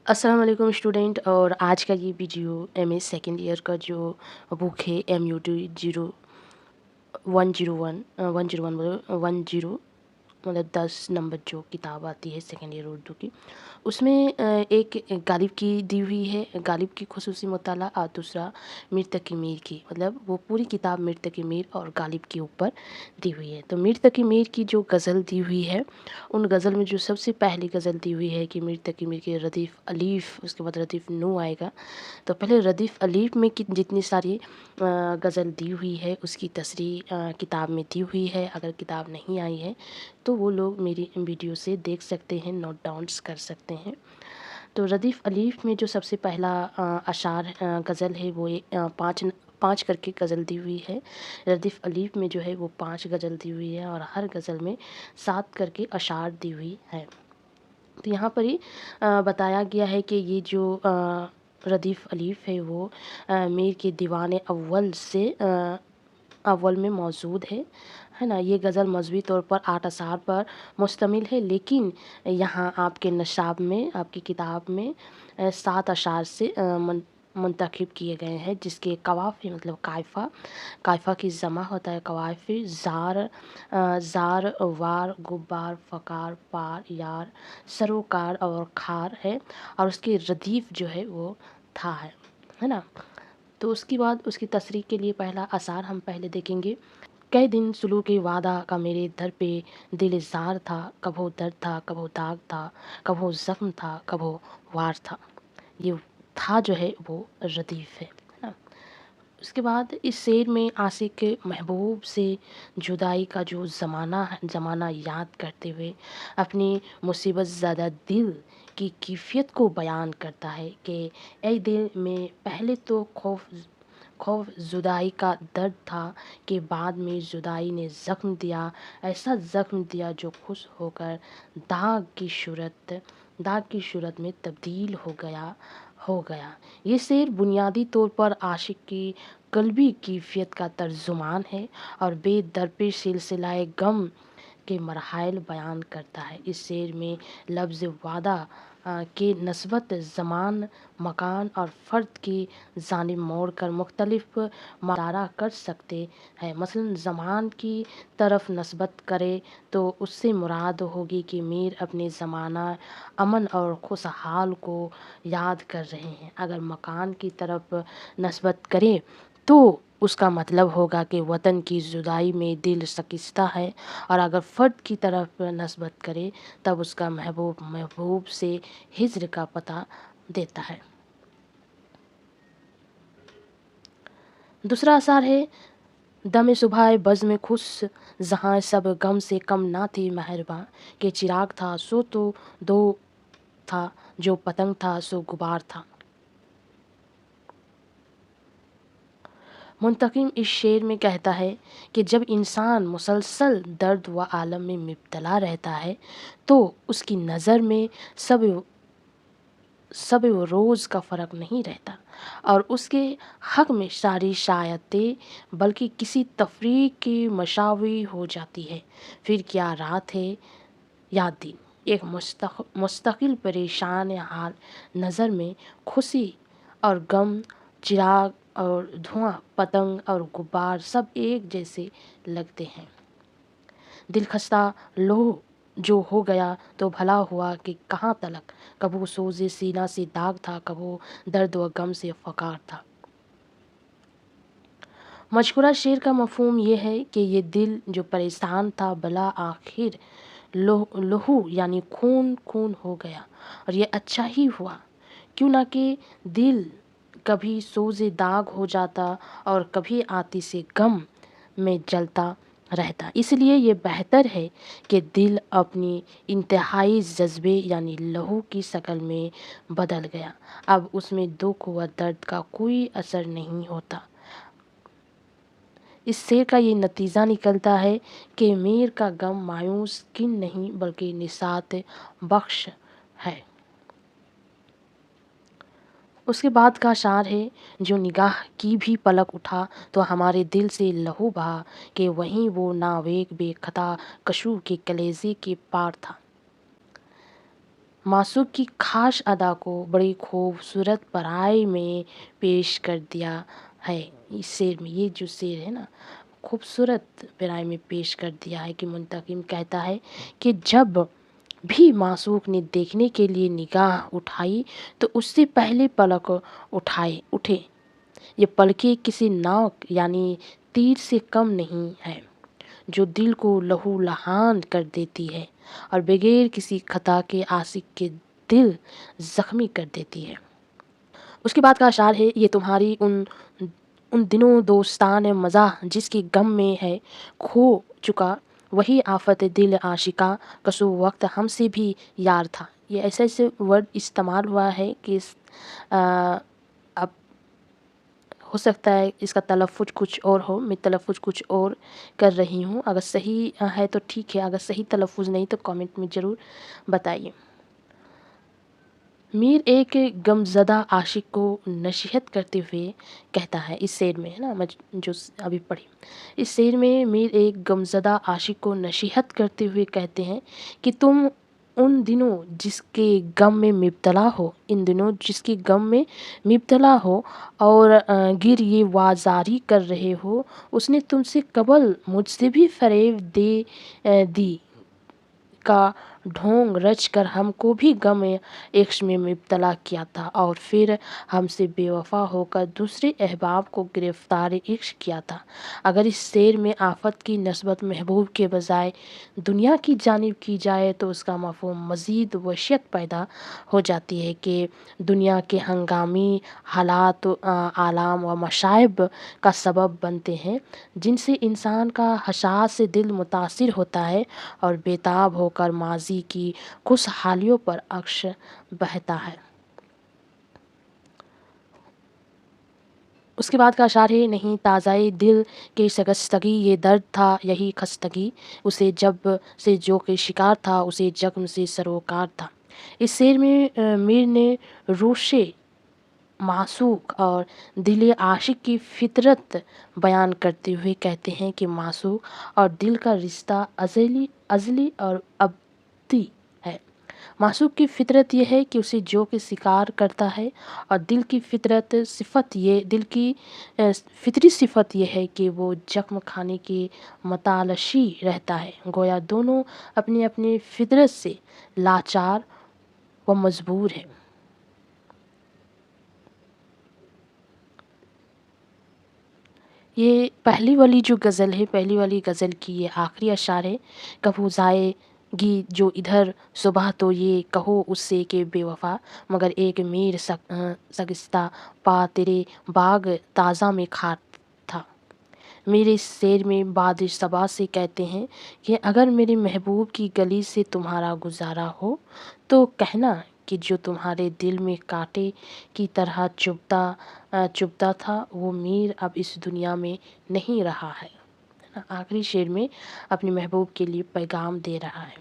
अस्सलाम वालेकुम स्टूडेंट। और आज का ये वीडियो एमए सेकेंड ईयर का जो बुक है MUT 101 मतलब 10 नंबर जो किताब आती है सेकेंड ईयर उर्दू की, उसमें एक गालिब की दी हुई है, गालिब की खुसूसी मुताला, और दूसरा मीर तकी मीर की, मतलब वो पूरी किताब मीर तकी मीर और गालिब के ऊपर दी हुई है। तो मीर तकी मीर की जो गज़ल दी हुई है, उन गज़ल में जो सबसे पहली गज़ल दी हुई है कि मीर तकी मीर के रदीफ़ अलीफ़, उसके बाद रदीफ़ नू आएगा। तो पहले रदीफ़ अलीफ़ में जितनी सारी गज़ल दी हुई है उसकी तसरीह किताब में दी हुई है। अगर किताब नहीं आई है तो वो लोग मेरी वीडियो से देख सकते हैं, नोट डाउन्स कर सकते हैं। तो रदीफ़ अलीफ़ में जो सबसे पहला अशार गज़ल है वो पाँच करके गज़ल दी हुई है। रदीफ़ अलीफ़ में जो है वो 5 गज़ल दी हुई है और हर गज़ल में 7 करके अशार दी हुई है। तो यहाँ पर ही बताया गया है कि ये जो रदीफ़ अलीफ़ है वो मीर के दीवान अव्वल से अव्वल में मौजूद है ना। ये गज़ल मजमूई तौर पर 8 अशार पर मुश्तमिल है, लेकिन यहाँ आपके नशाब में, आपकी किताब में 7 अशार से मुंतखब किए गए हैं, जिसके कवाफ़ी मतलब कायफ़ा की जमा होता है कवाफ़ी, ज़ार, वार, गुब्बार, फ़कार, पार, यार, सरोकार और खार है, और उसकी रदीफ़ जो है वो था है ना। तो उसके बाद उसकी तसरीह के लिए पहला अशार हम पहले देखेंगे। कई दिन सुलूक वादा का मेरे दर पे दिल ज़ार था, कभो दर्द था, कभो दाग था, कभो ज़ख्म था, कभो वार था। ये था जो है वो रदीफ़ है ना। उसके बाद इस शेर में आशिक महबूब से जुदाई का जो ज़माना याद करते हुए अपनी मुसीबत ज़्यादा दिल की कैफियत को बयान करता है कि ए दिल में पहले तो खौफ जुदाई का दर्द था कि बाद में जुदाई ने ज़ख्म दिया, ऐसा ज़ख्म दिया जो खुश होकर दाग की सूरत में तब्दील हो गया। ये शेर बुनियादी तौर पर आशिक की क़ल्बी कैफियत का तर्जुमान है और बेदरपेश सिलसिलाए गम के मराहिल बयान करता है। इस शेर में लफ्ज़ वादा के नस्बत ज़मान, मकान और फ़र्द की जानिब मोड़ कर मुख्तलिफ मारा कर सकते हैं। मसलन ज़मान की तरफ नस्बत करे तो उससे मुराद होगी कि मीर अपने ज़माना अमन और खुशहाल को याद कर रहे हैं। अगर मकान की तरफ नस्बत करें तो उसका मतलब होगा कि वतन की जुदाई में दिल शकिस्ता है, और अगर फ़र्द की तरफ नस्बत करे तब उसका महबूब से हिज्र का पता देता है। दूसरा अशार है दम सुबह बज़्म खुश, जहाँ सब गम से कम ना थी मेहरबां, के चिराग था सो तो दो था, जो पतंग था सो गुबार था। मुंतकिम इस शेर में कहता है कि जब इंसान मुसलसल दर्द व आलम में मुब्तला रहता है तो उसकी नज़र में सब रोज़ का फ़र्क नहीं रहता, और उसके हक़ में सारी शायतें बल्कि किसी तफरीक की मशावी हो जाती है। फिर क्या रात है या दिन, एक मुस्तकिल परेशान हाल नज़र में खुशी और गम, चिराग और धुआं, पतंग और गुब्बार सब एक जैसे लगते हैं। दिल खस्ता लो जो हो गया तो भला हुआ कि कहाँ तलक, कभू सोज़े सीना से दाग था, कभू दर्द व गम से फ़कार था। मज़कूरा शेर का मफ़हूम ये है कि ये दिल जो परेशान था भला आखिर लहू यानी खून हो गया, और ये अच्छा ही हुआ, क्यों ना कि दिल कभी सोज़े दाग हो जाता और कभी आतिशे गम में जलता रहता। इसलिए ये बेहतर है कि दिल अपनी इंतहाई जज्बे यानी लहू की शक्ल में बदल गया, अब उसमें दुख व दर्द का कोई असर नहीं होता। इस शेर का ये नतीजा निकलता है कि मीर का गम मायूस किन नहीं बल्कि निसात बख्श है। उसके बाद का अशार है, जो निगाह की भी पलक उठा तो हमारे दिल से लहू बहा, कि वहीं वो नावेक बेखता कशू के कलेजे के पार था। मासूक की खास अदा को बड़ी खूबसूरत पढ़ाई में पेश कर दिया है। इस शेर में, ये जो शेर है ना, खूबसूरत पढ़ाई में पेश कर दिया है कि मुंतकिम कहता है कि जब भी मासूक ने देखने के लिए निगाह उठाई तो उससे पहले पलक उठे। ये पलकें किसी नाव यानी तीर से कम नहीं है, जो दिल को लहू लहान कर देती है और बगैर किसी खता के आशिक के दिल जख्मी कर देती है। उसके बाद का अशार है, ये तुम्हारी उन उन दिनों दोस्तान मज़ा जिसकी गम में है खो चुका, वही आफत दिल आशिका कसो वक्त हमसे भी यार था। ये ऐसे ऐसे वर्ड इस्तेमाल हुआ है कि अब हो सकता है इसका तलफ़्फ़ुज़ कुछ और हो, मैं तलफ़्फ़ुज़ कुछ और कर रही हूँ। अगर सही है तो ठीक है, अगर सही तलफ़्फ़ुज़ नहीं तो कमेंट में ज़रूर बताइए। मीर एक गमज़दा आशिक को नसीहत करते हुए कहता है, इस शेर में है ना, मैं जो अभी पढ़ी, इस शेर में मीर एक गमज़दा आशिक को नसीहत करते हुए कहते हैं कि तुम उन दिनों जिसके गम में मुब्तला हो, इन दिनों जिसके गम में मुब्तला हो और गिर ये वाजारी कर रहे हो, उसने तुमसे कबल मुझसे भी फ़रेब दी का ढोंग रच कर हमको भी गम इश्क में मुब्तला किया था और फिर हमसे बेवफा होकर दूसरे अहबाब को गिरफ्तार इश्क किया था। अगर इस शेर में आफत की नस्बत महबूब के बजाय दुनिया की जानिब की जाए तो उसका मफ़हूम मज़ीद वहशत पैदा हो जाती है कि दुनिया के हंगामी हालात आलाम व मशाइब का सबब बनते हैं, जिनसे इंसान का हसास दिल मुतासिर होता है और बेताब होकर माजी की खुशहालियों पर अक्स बहता है। उसके बाद का अशार है, नहीं ताज़ाए दिल के शकस्तगी ये दर्द था यही खस्तगी, उसे जब से जो के शिकार था उसे जख्म से सरोकार था। इस शेर में मीर ने रोशे मासूक और दिल आशिक की फितरत बयान करते हुए कहते हैं कि मासूक और दिल का रिश्ता अज़ली और अबदी है। मासूक की फितरत यह है कि उसे जो के शिकार करता है और दिल की फितरी सिफत यह है कि वो जख्म खाने के मतलाशी रहता है। गोया दोनों अपनी अपनी फितरत से लाचार व मजबूर है। ये पहली वाली जो गज़ल है, पहली वाली गज़ल की ये आखिरी अशार है। कब हो जाएगी जो इधर सुबह तो ये कहो उससे कि बेवफ़ा, मगर एक मीर सगिस्ता पा तेरे बाग ताज़ा में खार था। मेरे इस शेर में बाद सबा से कहते हैं कि अगर मेरे महबूब की गली से तुम्हारा गुज़ारा हो तो कहना कि जो तुम्हारे दिल में कांटे की तरह चुभता था वो मीर अब इस दुनिया में नहीं रहा है। आखिरी शेर में अपने महबूब के लिए पैगाम दे रहा है।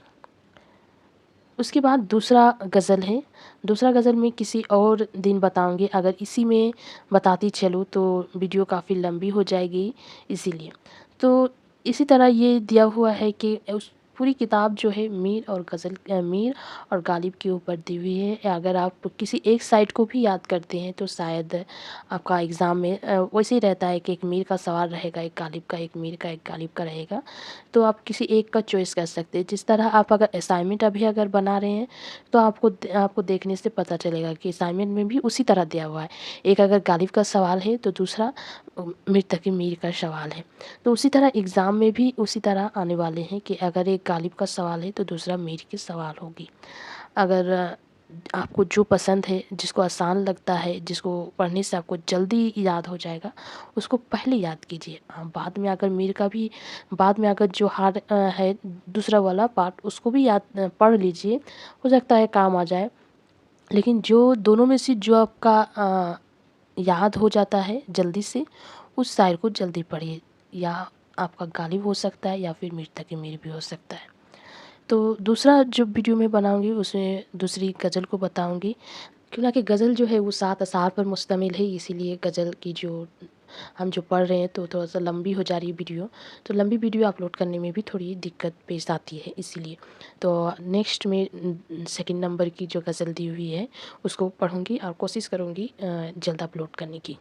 उसके बाद दूसरा गज़ल है। दूसरा गज़ल मैं किसी और दिन बताऊंगी, अगर इसी में बताती चलूँ तो वीडियो काफ़ी लंबी हो जाएगी, इसीलिए। तो इसी तरह ये दिया हुआ है कि उस पूरी किताब जो है मीर और गालिब के ऊपर दी हुई है। अगर आप किसी एक साइड को भी याद करते हैं तो शायद आपका एग्ज़ाम में वैसे ही रहता है कि एक मीर का सवाल रहेगा, एक गालिब का, एक मीर का, एक गालिब का रहेगा, तो आप किसी एक का चॉइस कर सकते हैं। जिस तरह आप अगर असाइनमेंट अभी अगर बना रहे हैं तो आपको देखने से पता चलेगा कि असाइनमेंट में भी उसी तरह दिया हुआ है। एक अगर गालिब का सवाल है तो दूसरा मृतक मीर का सवाल है। तो उसी तरह एग्ज़ाम में भी उसी तरह आने वाले हैं कि अगर एक गालिब का सवाल है तो दूसरा मीर की सवाल होगी। अगर आपको जो पसंद है, जिसको आसान लगता है, जिसको पढ़ने से आपको जल्दी याद हो जाएगा, उसको पहले याद कीजिए। बाद में अगर मीर का भी बाद में अगर जो हार्ड है दूसरा वाला पार्ट उसको भी पढ़ लीजिए, हो सकता है काम आ जाए। लेकिन जो दोनों में से जो आपका याद हो जाता है जल्दी से, उस शायर को जल्दी पढ़िए। या आपका गालिब हो सकता है या फिर मृतक मीर भी हो सकता है। तो दूसरा जो वीडियो मैं बनाऊंगी उसमें दूसरी गज़ल को बताऊंगी, क्योंकि गज़ल जो है वो 7 अशार पर मुश्तमिल है, इसीलिए गज़ल की जो ہم جو پڑھ رہے ہیں تو تھوڑا سا لمبی ہو جا رہی ہے ویڈیو، تو لمبی ویڈیو اپلوڈ کرنے میں بھی تھوڑی دقت پیش آتی ہے، اسی لیے تو نیکسٹ میں سیکنڈ نمبر کی جو غزل دی ہوئی ہے اس کو پڑھوں گی اور کوشش کروں گی جلد اپلوڈ کرنے کی۔